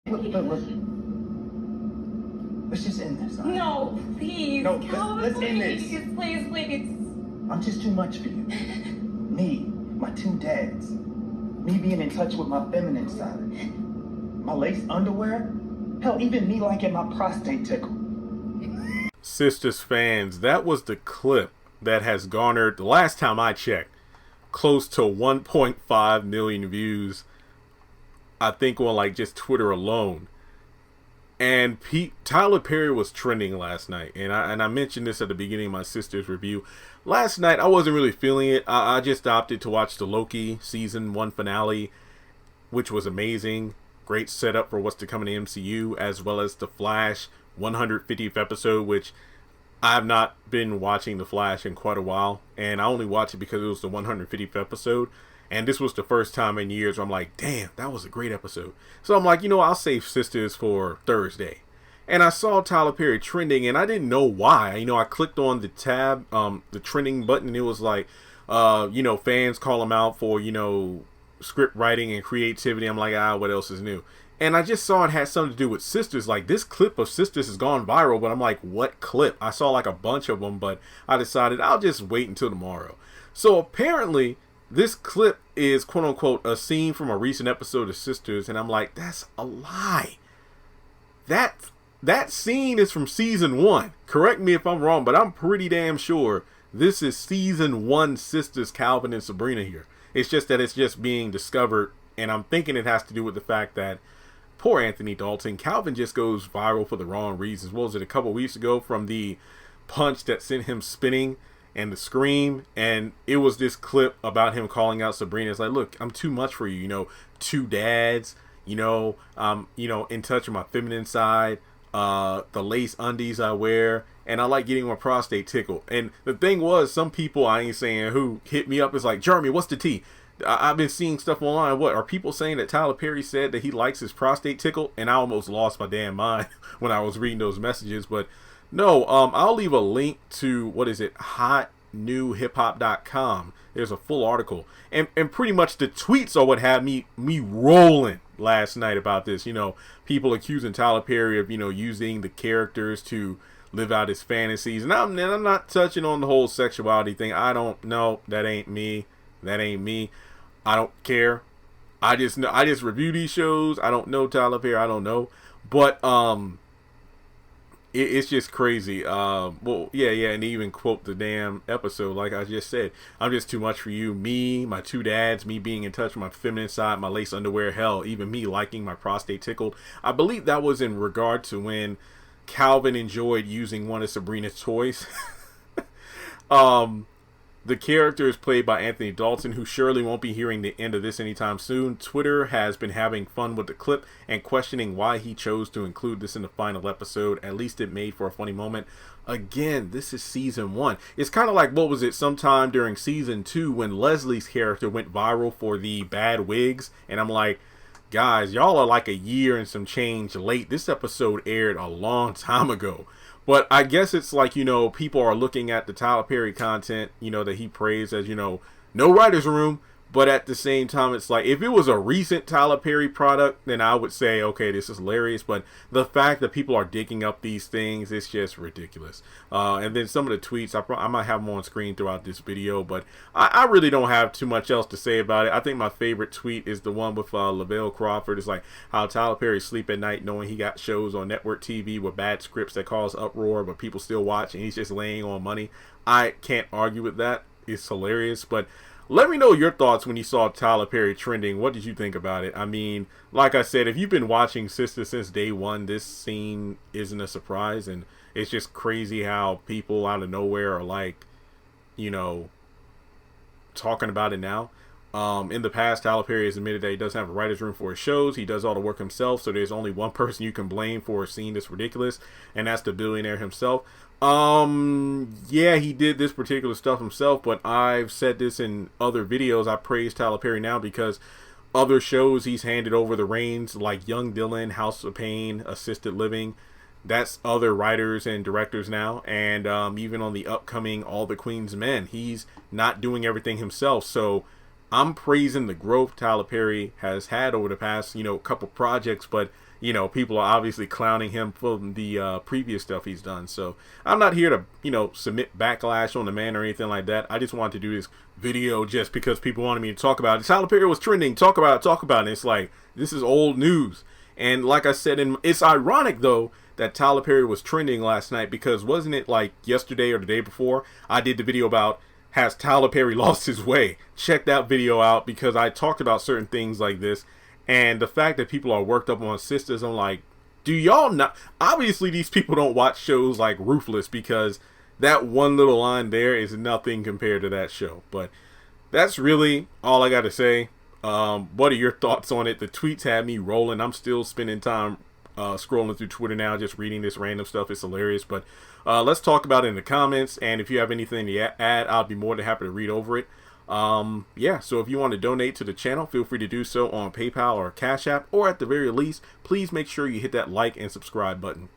Look. Let's just end this. Right? No, please. No, Calvin, let's end this. Please. I'm just too much for you. Me, my two dads. Me being in touch with my feminine side. My lace underwear. Hell, even me liking my prostate tickled. Sistas fans, that was the clip that has garnered, the last time I checked, close to 1.5 million views. I think on like just Twitter alone. And Tyler Perry was trending last night, and I mentioned this at the beginning of my Sistas review. Last night I wasn't really feeling it. I just opted to watch the Loki season 1 finale, which was amazing. Great setup for what's to come in the MCU, as well as the Flash 150th episode, which I've not been watching the Flash in quite a while, and I only watched it because it was the 150th episode. And this was the first time in years where I'm like, damn, that was a great episode. So I'm like, I'll save Sistas for Thursday. And I saw Tyler Perry trending, and I didn't know why. I clicked on the tab, the trending button, and it was like, fans call him out for, script writing and creativity. I'm like, what else is new? And I just saw it had something to do with Sistas. Like, this clip of Sistas has gone viral, but I'm like, what clip? I saw like a bunch of them, but I decided I'll just wait until tomorrow. So apparently, this clip is, quote unquote, a scene from a recent episode of Sistas, and I'm like, that's a lie. That scene is from season 1. Correct me if I'm wrong, but I'm pretty damn sure this is season 1 Sistas, Calvin and Sabrina here. It's just that it's just being discovered, and I'm thinking it has to do with the fact that poor Anthony Dalton, Calvin just goes viral for the wrong reasons. What was it, a couple weeks ago, from the punch that sent him spinning and the scream, and it was this clip about him calling out Sabrina. It's like, look, I'm too much for you, two dads, in touch with my feminine side, the lace undies I wear, and I like getting my prostate tickled. And the thing was, some people, I ain't saying who, hit me up. It's like, Jeremy, what's the tea? I've been seeing stuff online. What are people saying that Tyler Perry said that he likes his prostate tickled? And I almost lost my damn mind when I was reading those messages. But no, I'll leave a link to, hotnewhiphop.com. There's a full article, and pretty much the tweets are what had me rolling last night about this. People accusing Tyler Perry of using the characters to live out his fantasies, and I'm not touching on the whole sexuality thing. I don't know. That ain't me. I don't care. I just review these shows. I don't know Tyler Perry. I don't know, but it's just crazy. And even quote the damn episode, like I just said, I'm just too much for you. Me, my two dads, me being in touch with my feminine side, my lace underwear, hell, even me liking my prostate tickled. I believe that was in regard to when Calvin enjoyed using one of Sabrina's toys. The character is played by Anthony Dalton, who surely won't be hearing the end of this anytime soon. Twitter has been having fun with the clip and questioning why he chose to include this in the final episode. At least it made for a funny moment. Again, this is season 1. It's kind of like, what was it, sometime during season 2 when Leslie's character went viral for the bad wigs. And I'm like, guys, y'all are like a year and some change late. This episode aired a long time ago. But I guess it's like, people are looking at the Tyler Perry content, that he praised as, no writer's room. But at the same time, it's like, if it was a recent Tyler Perry product, then I would say, okay, this is hilarious. But the fact that people are digging up these things, it's just ridiculous. And then some of the tweets, I might have them on screen throughout this video, but I really don't have too much else to say about it. I think my favorite tweet is the one with Lavelle Crawford. It's like how Tyler Perry sleep at night knowing he got shows on network TV with bad scripts that cause uproar, but people still watch, and he's just laying on money. I can't argue with that. It's hilarious, but let me know your thoughts when you saw Tyler Perry trending. What did you think about it? I mean, like I said, if you've been watching Sistas since day one, this scene isn't a surprise. And it's just crazy how people out of nowhere are like, talking about it now. In the past, Tyler Perry has admitted that he doesn't have a writer's room for his shows. He does all the work himself. So there's only one person you can blame for a scene that's ridiculous. And that's the billionaire himself. Yeah, he did this particular stuff himself, but I've said this in other videos. I praise Tyler Perry now because other shows he's handed over the reins, like Young Dylan, House of Pain, Assisted Living. That's other writers and directors now. And even on the upcoming All the Queen's Men, he's not doing everything himself. So I'm praising the growth Tyler Perry has had over the past, couple projects, but you know, people are obviously clowning him for the previous stuff he's done. So I'm not here to, you know, submit backlash on the man or anything like that. I just wanted to do this video just because people wanted me to talk about it. Tyler Perry was trending, talk about it. It's like, this is old news. And like I said, it's ironic though that Tyler Perry was trending last night, because wasn't it like yesterday or the day before I did the video about, has Tyler Perry lost his way? Check that video out, because I talked about certain things like this. And the fact that people are worked up on Sistas, I'm like, do y'all not? Obviously, these people don't watch shows like Ruthless, because that one little line there is nothing compared to that show. But that's really all I got to say. What are your thoughts on it? The tweets had me rolling. I'm still spending time scrolling through Twitter now, just reading this random stuff. It's hilarious. But let's talk about it in the comments. And if you have anything to add, I'll be more than happy to read over it. Yeah, so if you want to donate to the channel, feel free to do so on PayPal or Cash App, or at the very least, please make sure you hit that like and subscribe button.